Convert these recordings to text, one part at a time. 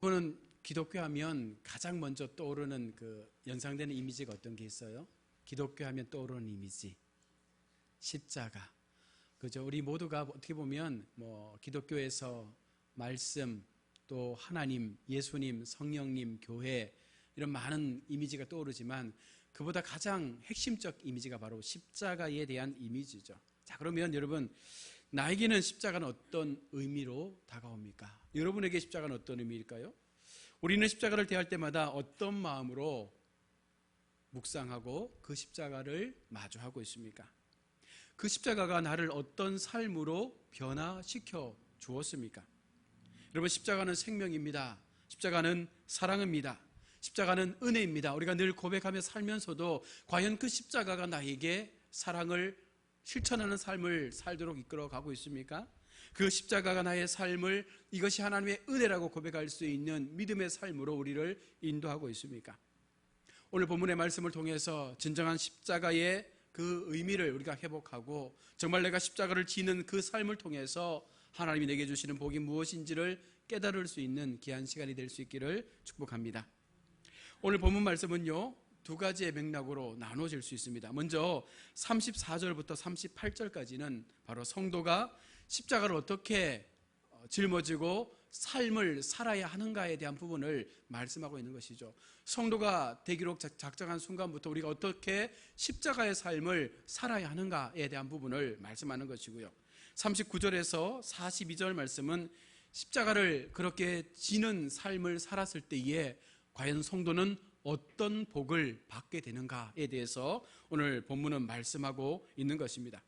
여러분은 기독교 하면 가장 먼저 떠오르는 그 연상되는 이미지가 어떤 게 있어요? 기독교 하면 떠오르는 이미지, 십자가. 그죠? 우리 모두가 어떻게 보면 기독교에서 말씀, 또 하나님, 예수님, 성령님, 교회 이런 많은 이미지가 떠오르지만 그보다 가장 핵심적 이미지가 바로 십자가에 대한 이미지죠. 자, 그러면 여러분, 나에게는 십자가는 어떤 의미로 다가옵니까? 여러분에게 십자가는 어떤 의미일까요? 우리는 십자가를 대할 때마다 어떤 마음으로 묵상하고 그 십자가를 마주하고 있습니까? 그 십자가가 나를 어떤 삶으로 변화시켜 주었습니까? 여러분, 십자가는 생명입니다. 십자가는 사랑입니다. 십자가는 은혜입니다. 우리가 늘 고백하며 살면서도 과연 그 십자가가 나에게 사랑을 실천하는 삶을 살도록 이끌어가고 있습니까? 그 십자가가 나의 삶을 이것이 하나님의 은혜라고 고백할 수 있는 믿음의 삶으로 우리를 인도하고 있습니까? 오늘 본문의 말씀을 통해서 진정한 십자가의 그 의미를 우리가 회복하고 정말 내가 십자가를 지는 그 삶을 통해서 하나님이 내게 주시는 복이 무엇인지를 깨달을 수 있는 귀한 시간이 될 수 있기를 축복합니다. 오늘 본문 말씀은요, 두 가지의 맥락으로 나눠질 수 있습니다. 먼저 34절부터 38절까지는 바로 성도가 십자가를 어떻게 짊어지고 삶을 살아야 하는가에 대한 부분을 말씀하고 있는 것이죠. 성도가 되기로 작정한 순간부터 우리가 어떻게 십자가의 삶을 살아야 하는가에 대한 부분을 말씀하는 것이고요. 39절에서 42절 말씀은 십자가를 그렇게 지는 삶을 살았을 때에 과연 성도는 어떤 복을 받게 되는가에 대해서 오늘 본문은 말씀하고 있는 것입니다.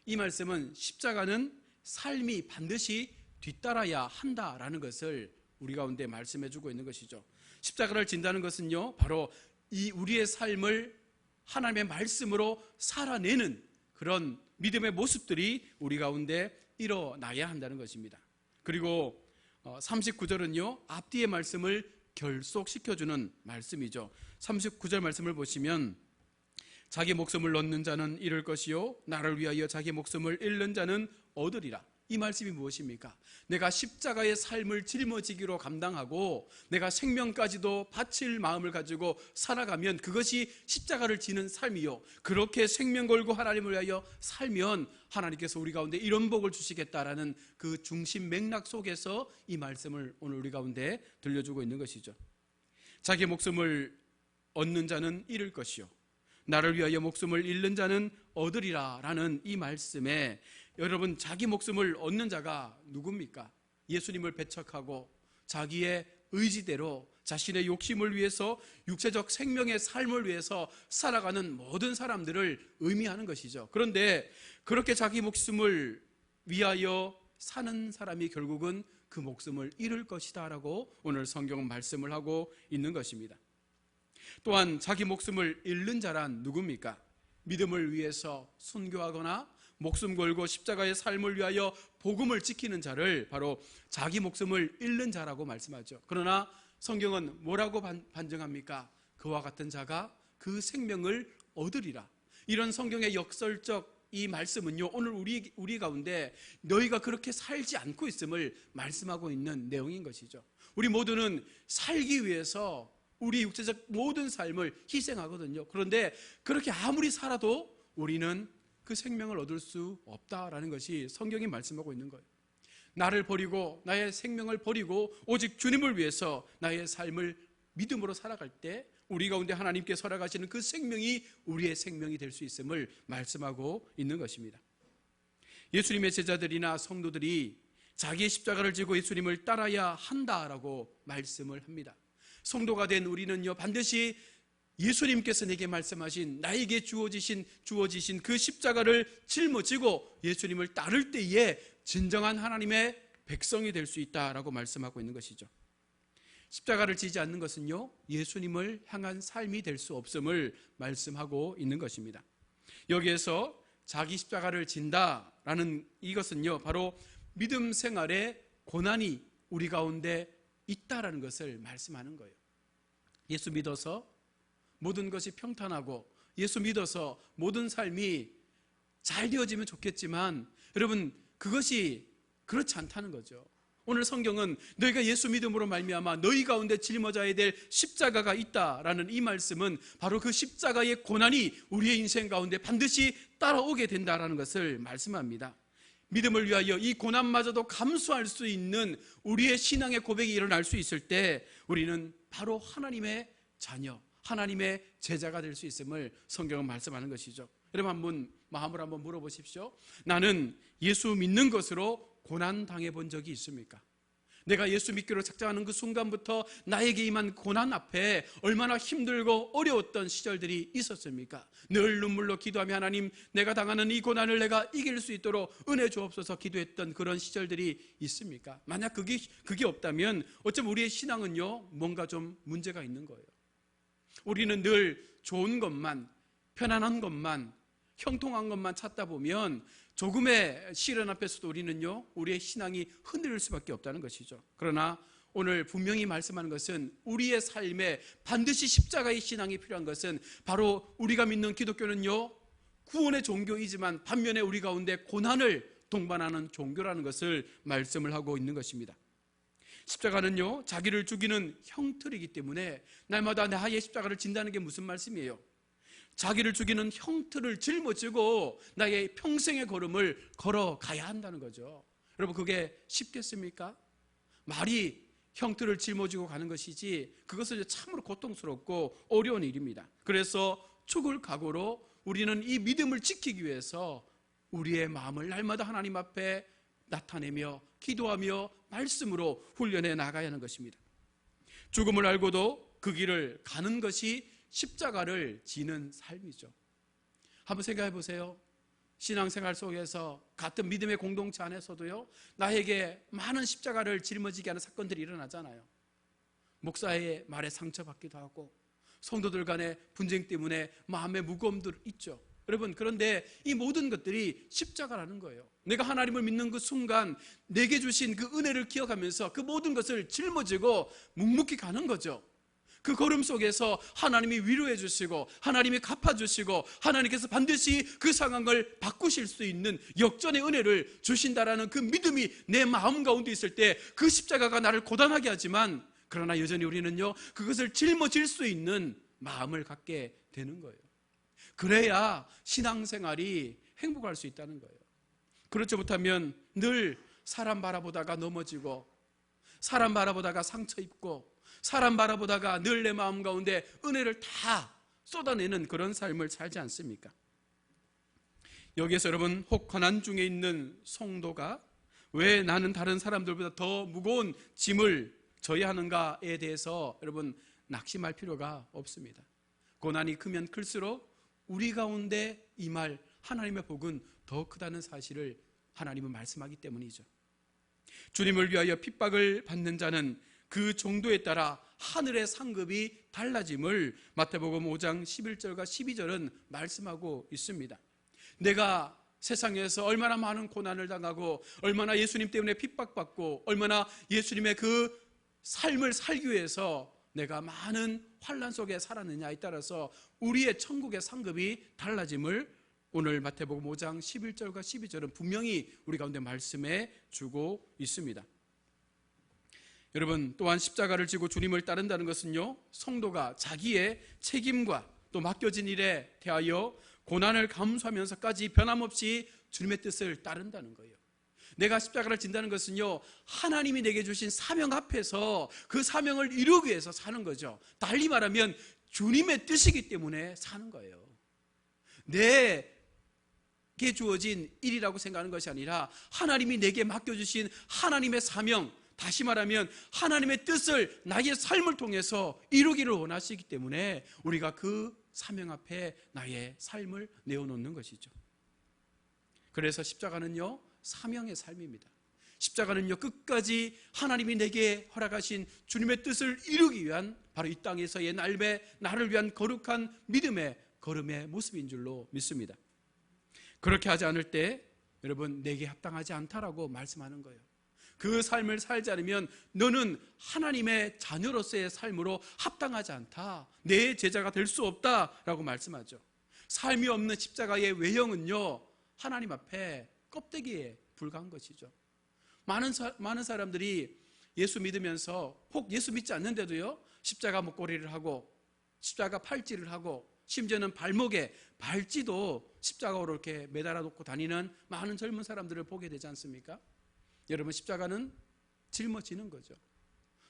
이 말씀은 십자가는 삶이 반드시 뒤따라야 한다라는 것을 우리 가운데 말씀해 주고 있는 것이죠. 십자가를 진다는 것은요, 바로 이 우리의 삶을 하나님의 말씀으로 살아내는 그런 믿음의 모습들이 우리 가운데 일어나야 한다는 것입니다. 그리고 39절은요, 앞뒤의 말씀을 결속시켜주는 말씀이죠. 39절 말씀을 보시면 자기 목숨을 얻는 자는 잃을 것이요 나를 위하여 자기 목숨을 잃는 자는 얻으리라. 이 말씀이 무엇입니까? 내가 십자가의 삶을 짊어지기로 감당하고 내가 생명까지도 바칠 마음을 가지고 살아가면 그것이 십자가를 지는 삶이요, 그렇게 생명 걸고 하나님을 위하여 살면 하나님께서 우리 가운데 이런 복을 주시겠다라는 그 중심 맥락 속에서 이 말씀을 오늘 우리 가운데 들려주고 있는 것이죠. 자기 목숨을 얻는 자는 잃을 것이요 나를 위하여 목숨을 잃는 자는 얻으리라 라는 이 말씀에 여러분, 자기 목숨을 얻는 자가 누굽니까? 예수님을 배척하고 자기의 의지대로 자신의 욕심을 위해서 육체적 생명의 삶을 위해서 살아가는 모든 사람들을 의미하는 것이죠. 그런데 그렇게 자기 목숨을 위하여 사는 사람이 결국은 그 목숨을 잃을 것이다 라고 오늘 성경은 말씀을 하고 있는 것입니다. 또한 자기 목숨을 잃는 자란 누굽니까? 믿음을 위해서 순교하거나 목숨 걸고 십자가의 삶을 위하여 복음을 지키는 자를 바로 자기 목숨을 잃는 자라고 말씀하죠. 그러나 성경은 뭐라고 반증합니까? 그와 같은 자가 그 생명을 얻으리라. 이런 성경의 역설적 이 말씀은요, 오늘 우리 가운데 너희가 그렇게 살지 않고 있음을 말씀하고 있는 내용인 것이죠. 우리 모두는 살기 위해서 우리 육체적 모든 삶을 희생하거든요. 그런데 그렇게 아무리 살아도 우리는 그 생명을 얻을 수 없다라는 것이 성경이 말씀하고 있는 거예요. 나를 버리고 나의 생명을 버리고 오직 주님을 위해서 나의 삶을 믿음으로 살아갈 때 우리 가운데 하나님께 살아가시는 그 생명이 우리의 생명이 될 수 있음을 말씀하고 있는 것입니다. 예수님의 제자들이나 성도들이 자기의 십자가를 지고 예수님을 따라야 한다라고 말씀을 합니다. 성도가 된 우리는요, 반드시 예수님께서 내게 말씀하신 나에게 주어지신 그 십자가를 짊어지고 예수님을 따를 때에 진정한 하나님의 백성이 될 수 있다라고 말씀하고 있는 것이죠. 십자가를 지지 않는 것은요, 예수님을 향한 삶이 될 수 없음을 말씀하고 있는 것입니다. 여기에서 자기 십자가를 진다라는 이것은요, 바로 믿음 생활에 고난이 우리 가운데 있다라는 것을 말씀하는 거예요. 예수 믿어서 모든 것이 평탄하고 예수 믿어서 모든 삶이 잘 되어지면 좋겠지만 여러분, 그것이 그렇지 않다는 거죠. 오늘 성경은 너희가 예수 믿음으로 말미암아 너희 가운데 짊어져야 될 십자가가 있다라는 이 말씀은 바로 그 십자가의 고난이 우리의 인생 가운데 반드시 따라오게 된다라는 것을 말씀합니다. 믿음을 위하여 이 고난마저도 감수할 수 있는 우리의 신앙의 고백이 일어날 수 있을 때 우리는 바로 하나님의 자녀, 하나님의 제자가 될 수 있음을 성경은 말씀하는 것이죠. 여러분 한번 마음을 한번 물어보십시오. 나는 예수 믿는 것으로 고난 당해본 적이 있습니까? 내가 예수 믿기로 작정하는 그 순간부터 나에게 임한 고난 앞에 얼마나 힘들고 어려웠던 시절들이 있었습니까? 늘 눈물로 기도하며 하나님, 내가 당하는 이 고난을 내가 이길 수 있도록 은혜 주옵소서 기도했던 그런 시절들이 있습니까? 만약 그게 없다면 어쩌면 우리의 신앙은요 뭔가 좀 문제가 있는 거예요. 우리는 늘 좋은 것만, 편안한 것만, 형통한 것만 찾다 보면 조금의 시련 앞에서도 우리는요 우리의 신앙이 흔들릴 수밖에 없다는 것이죠. 그러나 오늘 분명히 말씀하는 것은 우리의 삶에 반드시 십자가의 신앙이 필요한 것은 바로 우리가 믿는 기독교는요 구원의 종교이지만 반면에 우리 가운데 고난을 동반하는 종교라는 것을 말씀을 하고 있는 것입니다. 십자가는요 자기를 죽이는 형틀이기 때문에 날마다 나의 십자가를 진다는 게 무슨 말씀이에요? 자기를 죽이는 형틀을 짊어지고 나의 평생의 걸음을 걸어가야 한다는 거죠. 여러분 그게 쉽겠습니까? 말이 형틀을 짊어지고 가는 것이지 그것은 참으로 고통스럽고 어려운 일입니다. 그래서 죽을 각오로 우리는 이 믿음을 지키기 위해서 우리의 마음을 날마다 하나님 앞에 나타내며 기도하며 말씀으로 훈련해 나가야 하는 것입니다. 죽음을 알고도 그 길을 가는 것이 십자가를 지는 삶이죠. 한번 생각해 보세요. 신앙생활 속에서 같은 믿음의 공동체 안에서도요 나에게 많은 십자가를 짊어지게 하는 사건들이 일어나잖아요. 목사의 말에 상처받기도 하고 성도들 간의 분쟁 때문에 마음의 무거움도 있죠. 여러분 그런데 이 모든 것들이 십자가라는 거예요. 내가 하나님을 믿는 그 순간 내게 주신 그 은혜를 기억하면서 그 모든 것을 짊어지고 묵묵히 가는 거죠. 그 걸음 속에서 하나님이 위로해 주시고 하나님이 갚아주시고 하나님께서 반드시 그 상황을 바꾸실 수 있는 역전의 은혜를 주신다라는 그 믿음이 내 마음 가운데 있을 때 그 십자가가 나를 고단하게 하지만 그러나 여전히 우리는요 그것을 짊어질 수 있는 마음을 갖게 되는 거예요. 그래야 신앙생활이 행복할 수 있다는 거예요. 그렇지 못하면 늘 사람 바라보다가 넘어지고 사람 바라보다가 상처 입고 사람 바라보다가 늘 내 마음 가운데 은혜를 다 쏟아내는 그런 삶을 살지 않습니까? 여기에서 여러분 혹 고난 중에 있는 성도가 왜 나는 다른 사람들보다 더 무거운 짐을 져야 하는가에 대해서 여러분 낙심할 필요가 없습니다. 고난이 크면 클수록 우리 가운데 임할 하나님의 복은 더 크다는 사실을 하나님은 말씀하기 때문이죠. 주님을 위하여 핍박을 받는 자는 그 정도에 따라 하늘의 상급이 달라짐을 마태복음 5장 11절과 12절은 말씀하고 있습니다. 내가 세상에서 얼마나 많은 고난을 당하고 얼마나 예수님 때문에 핍박받고 얼마나 예수님의 그 삶을 살기 위해서 내가 많은 환난 속에 살았느냐에 따라서 우리의 천국의 상급이 달라짐을 오늘 마태복음 5장 11절과 12절은 분명히 우리 가운데 말씀해 주고 있습니다. 여러분 또한 십자가를 지고 주님을 따른다는 것은요 성도가 자기의 책임과 또 맡겨진 일에 대하여 고난을 감수하면서까지 변함없이 주님의 뜻을 따른다는 거예요. 내가 십자가를 진다는 것은요 하나님이 내게 주신 사명 앞에서 그 사명을 이루기 위해서 사는 거죠. 달리 말하면 주님의 뜻이기 때문에 사는 거예요. 내게 주어진 일이라고 생각하는 것이 아니라 하나님이 내게 맡겨주신 하나님의 사명, 다시 말하면 하나님의 뜻을 나의 삶을 통해서 이루기를 원하시기 때문에 우리가 그 사명 앞에 나의 삶을 내어놓는 것이죠. 그래서 십자가는요 사명의 삶입니다. 십자가는요 끝까지 하나님이 내게 허락하신 주님의 뜻을 이루기 위한 바로 이 땅에서의 나를 위한 거룩한 믿음의 걸음의 모습인 줄로 믿습니다. 그렇게 하지 않을 때 여러분 내게 합당하지 않다라고 말씀하는 거예요. 그 삶을 살지 않으면 너는 하나님의 자녀로서의 삶으로 합당하지 않다, 내 제자가 될 수 없다라고 말씀하죠. 삶이 없는 십자가의 외형은요 하나님 앞에 껍데기에 불과한 것이죠. 많은 사람들이 예수 믿으면서 혹 예수 믿지 않는데도요, 십자가 목걸이를 하고 십자가 팔찌를 하고 심지어는 발목에 발찌도 십자가로 이렇게 매달아 놓고 다니는 많은 젊은 사람들을 보게 되지 않습니까? 여러분, 십자가는 짊어지는 거죠.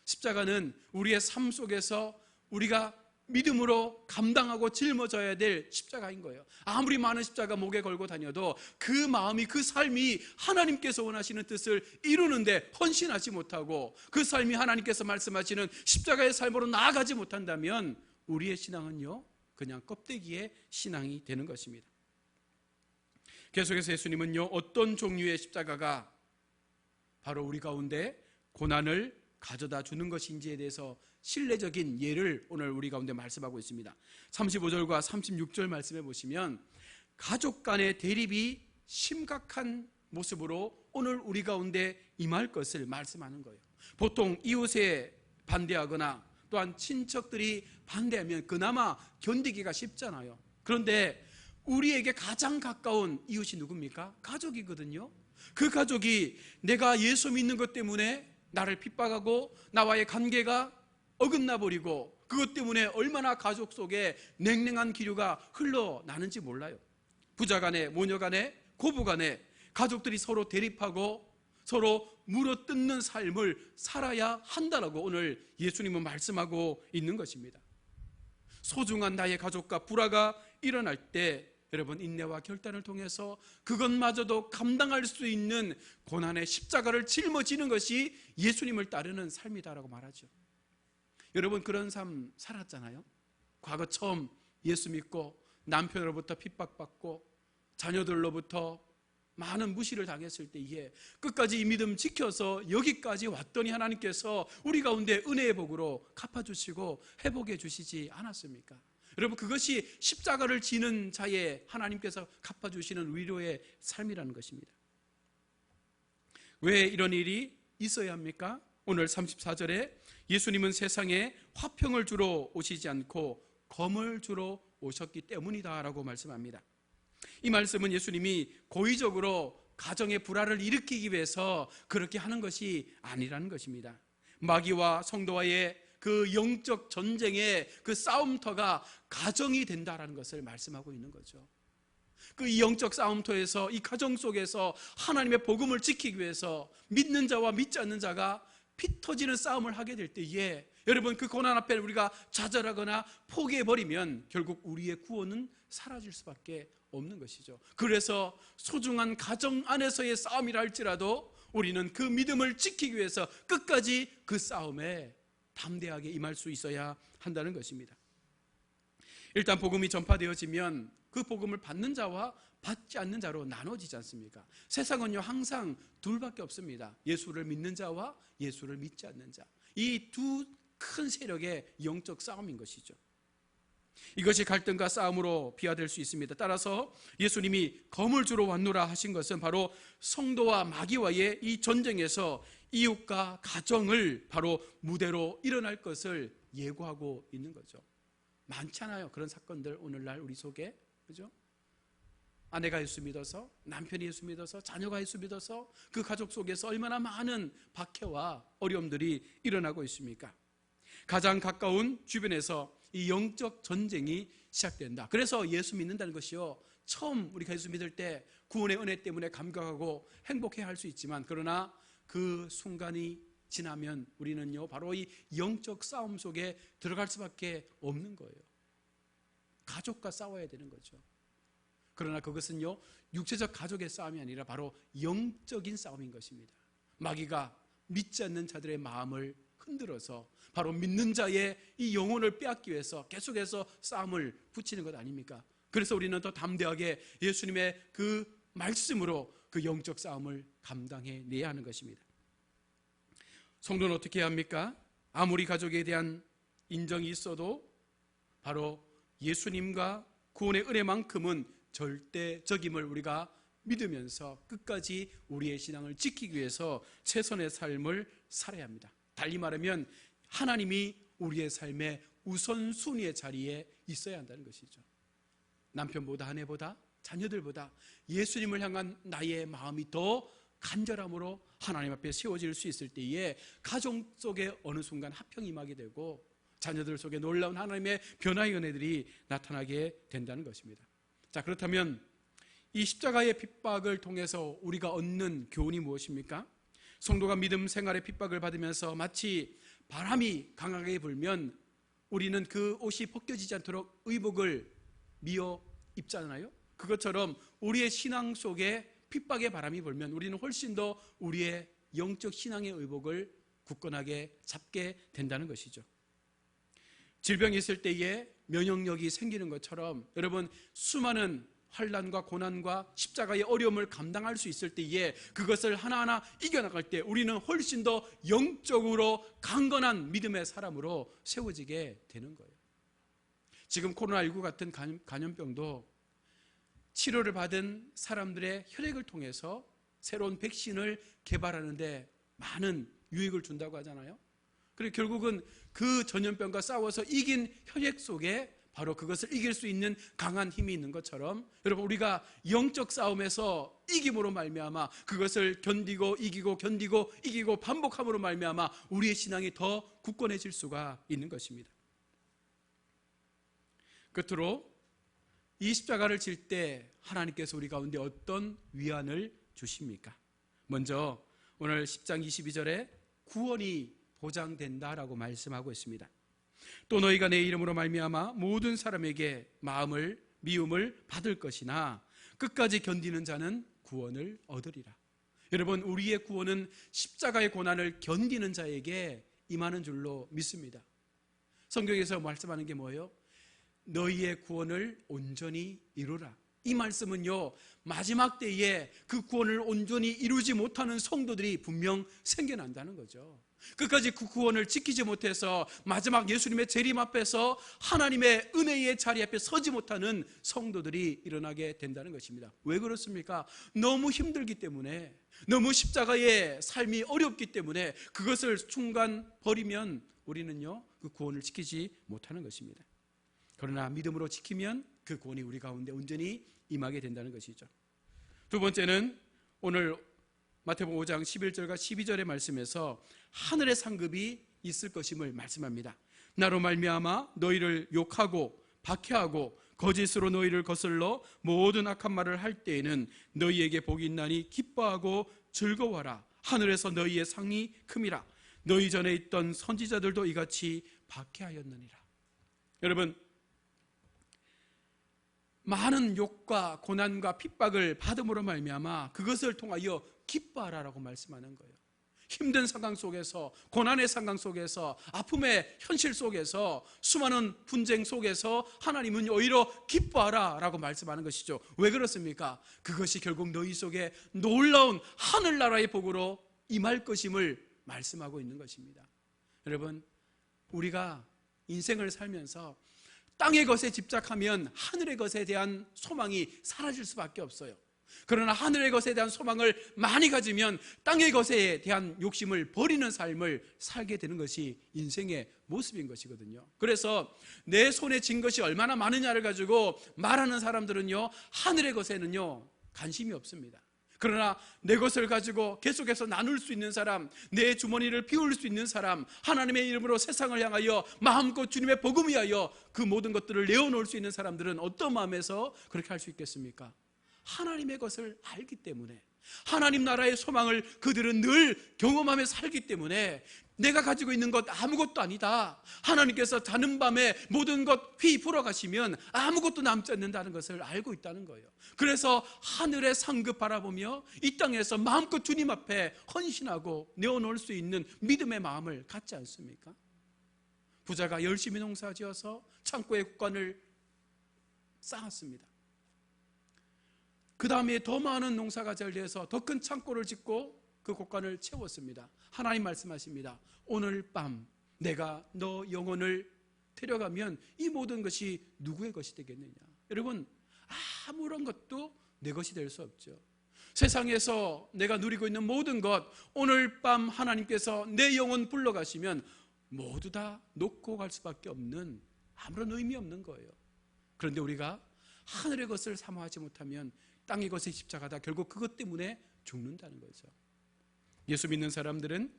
십자가는 우리의 삶 속에서 우리가 믿음으로 감당하고 짊어져야 될 십자가인 거예요. 아무리 많은 십자가 목에 걸고 다녀도 그 마음이, 그 삶이 하나님께서 원하시는 뜻을 이루는데 헌신하지 못하고 그 삶이 하나님께서 말씀하시는 십자가의 삶으로 나아가지 못한다면 우리의 신앙은요, 그냥 껍데기의 신앙이 되는 것입니다. 계속해서 예수님은요, 어떤 종류의 십자가가 바로 우리 가운데 고난을 가져다 주는 것인지에 대해서 신뢰적인 예를 오늘 우리 가운데 말씀하고 있습니다. 35절과 36절 말씀해 보시면 가족 간의 대립이 심각한 모습으로 오늘 우리 가운데 임할 것을 말씀하는 거예요. 보통 이웃에 반대하거나 또한 친척들이 반대하면 그나마 견디기가 쉽잖아요. 그런데 우리에게 가장 가까운 이웃이 누굽니까? 가족이거든요. 그 가족이 내가 예수 믿는 것 때문에 나를 핍박하고 나와의 관계가 어긋나 버리고 그것 때문에 얼마나 가족 속에 냉랭한 기류가 흘러나는지 몰라요. 부자 간에, 모녀 간에, 고부 간에 가족들이 서로 대립하고 서로 물어뜯는 삶을 살아야 한다라고 오늘 예수님은 말씀하고 있는 것입니다. 소중한 나의 가족과 불화가 일어날 때 여러분, 인내와 결단을 통해서 그것마저도 감당할 수 있는 고난의 십자가를 짊어지는 것이 예수님을 따르는 삶이다라고 말하죠. 여러분, 그런 삶 살았잖아요. 과거 처음 예수 믿고 남편으로부터 핍박받고 자녀들로부터 많은 무시를 당했을 때 이게 끝까지 이 믿음 지켜서 여기까지 왔더니 하나님께서 우리 가운데 은혜의 복으로 갚아주시고 회복해 주시지 않았습니까? 여러분, 그것이 십자가를 지는 자의 하나님께서 갚아주시는 위로의 삶이라는 것입니다. 왜 이런 일이 있어야 합니까? 오늘 34절에 예수님은 세상에 화평을 주러 오시지 않고 검을 주러 오셨기 때문이다 라고 말씀합니다. 이 말씀은 예수님이 고의적으로 가정의 불화를 일으키기 위해서 그렇게 하는 것이 아니라는 것입니다. 마귀와 성도와의 그 영적 전쟁의 그 싸움터가 가정이 된다라는 것을 말씀하고 있는 거죠. 그 영적 싸움터에서 이 가정 속에서 하나님의 복음을 지키기 위해서 믿는 자와 믿지 않는 자가 피 터지는 싸움을 하게 될 때에 여러분, 그 고난 앞에 우리가 좌절하거나 포기해버리면 결국 우리의 구원은 사라질 수밖에 없는 것이죠. 그래서 소중한 가정 안에서의 싸움이라 할지라도 우리는 그 믿음을 지키기 위해서 끝까지 그 싸움에 담대하게 임할 수 있어야 한다는 것입니다. 일단 복음이 전파되어지면 그 복음을 받는 자와 받지 않는 자로 나눠지지 않습니까? 세상은요, 항상 둘밖에 없습니다. 예수를 믿는 자와 예수를 믿지 않는 자. 이 두 큰 세력의 영적 싸움인 것이죠. 이것이 갈등과 싸움으로 비화될 수 있습니다. 따라서 예수님이 검을 주러 왔노라 하신 것은 바로 성도와 마귀와의 이 전쟁에서 이웃과 가정을 바로 무대로 일어날 것을 예고하고 있는 거죠. 많잖아요, 그런 사건들 오늘날 우리 속에. 그죠? 아내가 예수 믿어서, 남편이 예수 믿어서, 자녀가 예수 믿어서 그 가족 속에서 얼마나 많은 박해와 어려움들이 일어나고 있습니까? 가장 가까운 주변에서 이 영적 전쟁이 시작된다. 그래서 예수 믿는다는 것이요, 처음 우리가 예수 믿을 때 구원의 은혜 때문에 감격하고 행복해야 할 수 있지만, 그러나 그 순간이 지나면 우리는요, 바로 이 영적 싸움 속에 들어갈 수밖에 없는 거예요. 가족과 싸워야 되는 거죠. 그러나 그것은요, 육체적 가족의 싸움이 아니라 바로 영적인 싸움인 것입니다. 마귀가 믿지 않는 자들의 마음을 흔들어서 바로 믿는 자의 이 영혼을 빼앗기 위해서 계속해서 싸움을 붙이는 것 아닙니까? 그래서 우리는 더 담대하게 예수님의 그 말씀으로 그 영적 싸움을 감당해내야 하는 것입니다. 성도는 어떻게 해야 합니까? 아무리 가족에 대한 인정이 있어도 바로 예수님과 구원의 은혜만큼은 절대적임을 우리가 믿으면서 끝까지 우리의 신앙을 지키기 위해서 최선의 삶을 살아야 합니다. 달리 말하면 하나님이 우리의 삶의 우선순위의 자리에 있어야 한다는 것이죠. 남편보다, 아내보다, 자녀들보다 예수님을 향한 나의 마음이 더 간절함으로 하나님 앞에 세워질 수 있을 때에 가정 속에 어느 순간 화평이 임하게 되고 자녀들 속에 놀라운 하나님의 변화의 은혜들이 나타나게 된다는 것입니다. 자, 그렇다면 이 십자가의 핍박을 통해서 우리가 얻는 교훈이 무엇입니까? 성도가 믿음 생활의 핍박을 받으면서 마치 바람이 강하게 불면 우리는 그 옷이 벗겨지지 않도록 의복을 미어 입잖아요. 그것처럼 우리의 신앙 속에 핍박의 바람이 불면 우리는 훨씬 더 우리의 영적 신앙의 의복을 굳건하게 잡게 된다는 것이죠. 질병이 있을 때에 면역력이 생기는 것처럼 여러분, 수많은 환난과 고난과 십자가의 어려움을 감당할 수 있을 때에 그것을 하나하나 이겨나갈 때 우리는 훨씬 더 영적으로 강건한 믿음의 사람으로 세워지게 되는 거예요. 지금 코로나19 같은 감염병도 치료를 받은 사람들의 혈액을 통해서 새로운 백신을 개발하는데 많은 유익을 준다고 하잖아요. 그리고 결국은 그 전염병과 싸워서 이긴 혈액 속에 바로 그것을 이길 수 있는 강한 힘이 있는 것처럼 여러분, 우리가 영적 싸움에서 이김으로 말미암아 그것을 견디고 이기고 반복함으로 말미암아 우리의 신앙이 더 굳건해질 수가 있는 것입니다. 끝으로 이 십자가를 질 때 하나님께서 우리 가운데 어떤 위안을 주십니까? 먼저 오늘 10장 22절에 구원이 보장된다라고 말씀하고 있습니다. 또 너희가 내 이름으로 말미암아 모든 사람에게 미움을 받을 것이나 끝까지 견디는 자는 구원을 얻으리라. 여러분, 우리의 구원은 십자가의 고난을 견디는 자에게 임하는 줄로 믿습니다. 성경에서 말씀하는 게 뭐예요? 너희의 구원을 온전히 이루라. 이 말씀은요, 마지막 때에 그 구원을 온전히 이루지 못하는 성도들이 분명 생겨난다는 거죠. 끝까지 그 구원을 지키지 못해서 마지막 예수님의 재림 앞에서 하나님의 은혜의 자리 앞에 서지 못하는 성도들이 일어나게 된다는 것입니다. 왜 그렇습니까? 너무 힘들기 때문에, 너무 십자가의 삶이 어렵기 때문에 그것을 순간 버리면 우리는요, 그 구원을 지키지 못하는 것입니다. 그러나 믿음으로 지키면 그 구원이 우리 가운데 온전히 임하게 된다는 것이죠. 두 번째는 오늘 마태복음 5장 11절과 12절의 말씀에서 하늘의 상급이 있을 것임을 말씀합니다. 나로 말미암아 너희를 욕하고 박해하고 거짓으로 너희를 거슬러 모든 악한 말을 할 때에는 너희에게 복이 있나니 기뻐하고 즐거워하라. 하늘에서 너희의 상이 큼이라. 너희 전에 있던 선지자들도 이같이 박해하였느니라. 여러분, 많은 욕과 고난과 핍박을 받음으로 말미암아 그것을 통하여 기뻐하라라고 말씀하는 거예요. 힘든 상황 속에서, 고난의 상황 속에서, 아픔의 현실 속에서, 수많은 분쟁 속에서 하나님은 오히려 기뻐하라라고 말씀하는 것이죠. 왜 그렇습니까? 그것이 결국 너희 속에 놀라운 하늘나라의 복으로 임할 것임을 말씀하고 있는 것입니다. 여러분, 우리가 인생을 살면서 땅의 것에 집착하면 하늘의 것에 대한 소망이 사라질 수밖에 없어요. 그러나 하늘의 것에 대한 소망을 많이 가지면 땅의 것에 대한 욕심을 버리는 삶을 살게 되는 것이 인생의 모습인 것이거든요. 그래서 내 손에 쥔 것이 얼마나 많으냐를 가지고 말하는 사람들은요, 하늘의 것에는요 관심이 없습니다. 그러나 내 것을 가지고 계속해서 나눌 수 있는 사람, 내 주머니를 비울 수 있는 사람, 하나님의 이름으로 세상을 향하여 마음껏 주님의 복음 위하여 그 모든 것들을 내어놓을 수 있는 사람들은 어떤 마음에서 그렇게 할 수 있겠습니까? 하나님의 것을 알기 때문에, 하나님 나라의 소망을 그들은 늘 경험하며 살기 때문에 내가 가지고 있는 것 아무것도 아니다, 하나님께서 자는 밤에 모든 것 휘 불어가시면 아무것도 남지 않는다는 것을 알고 있다는 거예요. 그래서 하늘의 상급 바라보며 이 땅에서 마음껏 주님 앞에 헌신하고 내어놓을 수 있는 믿음의 마음을 갖지 않습니까? 부자가 열심히 농사지어서 창고에 국간을 쌓았습니다. 그 다음에 더 많은 농사가 잘 돼서 더 큰 창고를 짓고 그 곡간을 채웠습니다. 하나님 말씀하십니다. 오늘 밤 내가 너 영혼을 데려가면 이 모든 것이 누구의 것이 되겠느냐? 여러분, 아무런 것도 내 것이 될 수 없죠. 세상에서 내가 누리고 있는 모든 것, 오늘 밤 하나님께서 내 영혼 불러가시면 모두 다 놓고 갈 수밖에 없는, 아무런 의미 없는 거예요. 그런데 우리가 하늘의 것을 사모하지 못하면 땅의 것에 집착하다 결국 그것 때문에 죽는다는 거죠. 예수 믿는 사람들은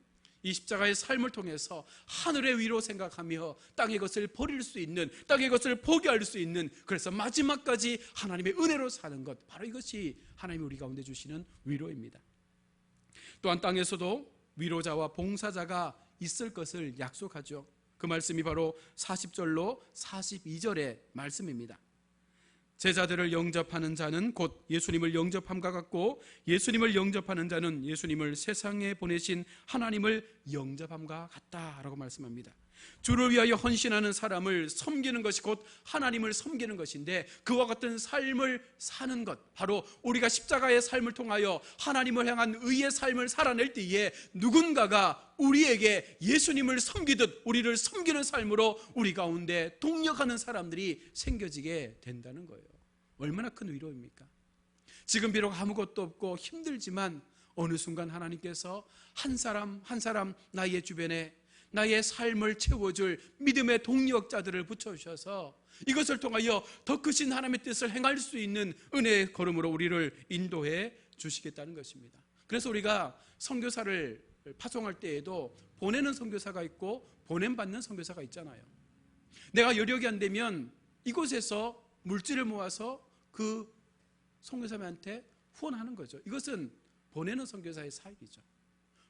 이 십자가의 삶을 통해서 하늘의 위로 생각하며 땅의 것을 버릴 수 있는, 땅의 것을 포기할 수 있는, 그래서 마지막까지 하나님의 은혜로 사는 것, 바로 이것이 하나님이 우리 가운데 주시는 위로입니다. 또한 땅에서도 위로자와 봉사자가 있을 것을 약속하죠. 그 말씀이 바로 40절로 42절의 말씀입니다. 제자들을 영접하는 자는 곧 예수님을 영접함과 같고, 예수님을 영접하는 자는 예수님을 세상에 보내신 하나님을 영접함과 같다라고 말씀합니다. 주를 위하여 헌신하는 사람을 섬기는 것이 곧 하나님을 섬기는 것인데, 그와 같은 삶을 사는 것, 바로 우리가 십자가의 삶을 통하여 하나님을 향한 의의 삶을 살아낼 때에 누군가가 우리에게 예수님을 섬기듯 우리를 섬기는 삶으로 우리 가운데 동력하는 사람들이 생겨지게 된다는 거예요. 얼마나 큰 위로입니까? 지금 비록 아무것도 없고 힘들지만 어느 순간 하나님께서 한 사람 한 사람 나의 주변에 나의 삶을 채워줄 믿음의 동력자들을 붙여주셔서 이것을 통하여 더 크신 하나님의 뜻을 행할 수 있는 은혜의 걸음으로 우리를 인도해 주시겠다는 것입니다. 그래서 우리가 선교사를 파송할 때에도 보내는 선교사가 있고 보냄받는 선교사가 있잖아요. 내가 여력이 안 되면 이곳에서 물질을 모아서 그 선교사한테 후원하는 거죠. 이것은 보내는 선교사의 사역이죠.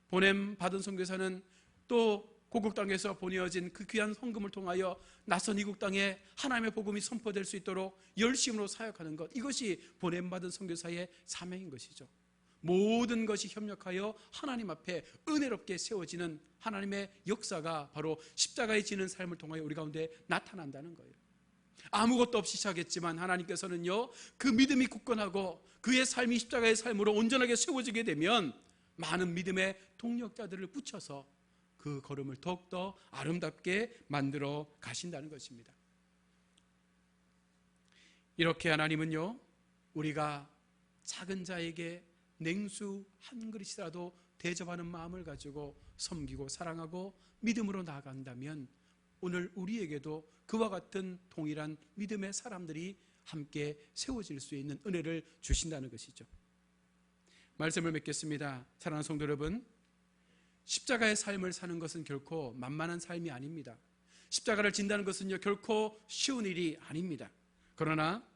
보냄 받은 선교사는 또 고국 땅에서 보내어진 그 귀한 헌금을 통하여 낯선 이국 땅에 하나님의 복음이 선포될 수 있도록 열심으로 사역하는 것, 이것이 보냄 받은 선교사의 사명인 것이죠. 모든 것이 협력하여 하나님 앞에 은혜롭게 세워지는 하나님의 역사가 바로 십자가에 지는 삶을 통하여 우리 가운데 나타난다는 거예요. 아무것도 없이 시작했지만 하나님께서는요, 그 믿음이 굳건하고 그의 삶이 십자가의 삶으로 온전하게 세워지게 되면 많은 믿음의 동력자들을 붙여서 그 걸음을 더욱더 아름답게 만들어 가신다는 것입니다. 이렇게 하나님은요, 우리가 작은 자에게 냉수 한 그릇이라도 대접하는 마음을 가지고 섬기고 사랑하고 믿음으로 나아간다면 오늘 우리에게도 그와 같은 동일한 믿음의 사람들이 함께 세워질 수 있는 은혜를 주신다는 것이죠. 말씀을 맺겠습니다. 사랑하는 성도 여러분, 십자가의 삶을 사는 것은 결코 만만한 삶이 아닙니다. 십자가를 진다는 것은요, 결코 쉬운 일이 아닙니다. 그러나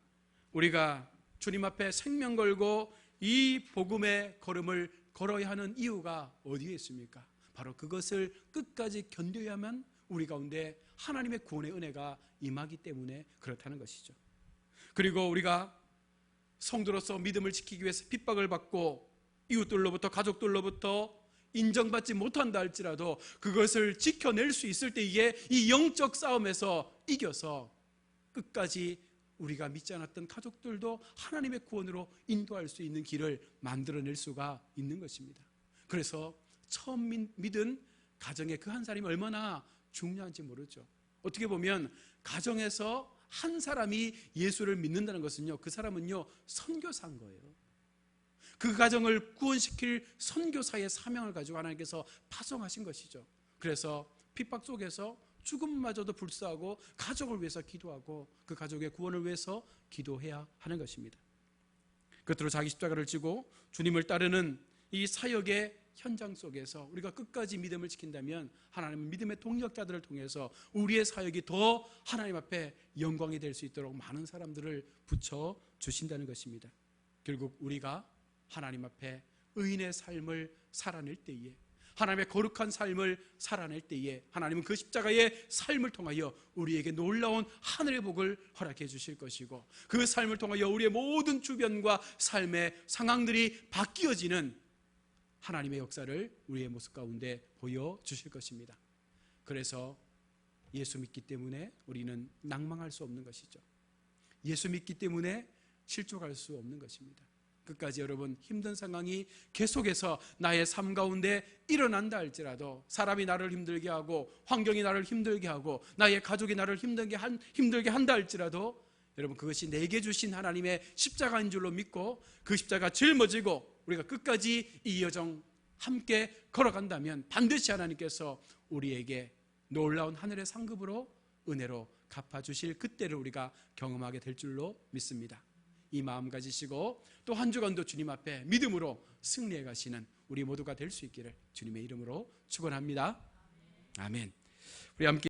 우리가 주님 앞에 생명 걸고 이 복음의 걸음을 걸어야 하는 이유가 어디에 있습니까? 바로 그것을 끝까지 견뎌야만 우리 가운데 하나님의 구원의 은혜가 임하기 때문에 그렇다는 것이죠. 그리고 우리가 성도로서 믿음을 지키기 위해서 핍박을 받고 이웃들로부터 가족들로부터 인정받지 못한다 할지라도 그것을 지켜낼 수 있을 때에 이 영적 싸움에서 이겨서 끝까지 우리가 믿지 않았던 가족들도 하나님의 구원으로 인도할 수 있는 길을 만들어낼 수가 있는 것입니다. 그래서 처음 믿은 가정의 그 한 사람이 얼마나 중요한지 모르죠. 어떻게 보면 가정에서 한 사람이 예수를 믿는다는 것은요, 그 사람은요 선교사인 거예요. 그 가정을 구원시킬 선교사의 사명을 가지고 하나님께서 파송하신 것이죠. 그래서 핍박 속에서 죽음마저도 불사하고 가족을 위해서 기도하고 그 가족의 구원을 위해서 기도해야 하는 것입니다. 끝으로 자기 십자가를 지고 주님을 따르는 이 사역의 현장 속에서 우리가 끝까지 믿음을 지킨다면 하나님은 믿음의 동력자들을 통해서 우리의 사역이 더 하나님 앞에 영광이 될 수 있도록 많은 사람들을 붙여 주신다는 것입니다. 결국 우리가 하나님 앞에 의인의 삶을 살아낼 때에, 하나님의 거룩한 삶을 살아낼 때에 하나님은 그 십자가의 삶을 통하여 우리에게 놀라운 하늘의 복을 허락해 주실 것이고, 그 삶을 통하여 우리의 모든 주변과 삶의 상황들이 바뀌어지는 하나님의 역사를 우리의 모습 가운데 보여주실 것입니다. 그래서 예수 믿기 때문에 우리는 낭망할 수 없는 것이죠. 예수 믿기 때문에 실족할 수 없는 것입니다. 끝까지 여러분, 힘든 상황이 계속해서 나의 삶 가운데 일어난다 할지라도, 사람이 나를 힘들게 하고 환경이 나를 힘들게 하고 나의 가족이 나를 힘들게 한다 할지라도 여러분, 그것이 내게 주신 하나님의 십자가인 줄로 믿고 그 십자가 짊어지고 우리가 끝까지 이 여정 함께 걸어간다면 반드시 하나님께서 우리에게 놀라운 하늘의 상급으로 은혜로 갚아주실 그때를 우리가 경험하게 될 줄로 믿습니다. 이 마음 가지시고 또 한 주간도 주님 앞에 믿음으로 승리해 가시는 우리 모두가 될 수 있기를 주님의 이름으로 축원합니다. 아멘. 우리 함께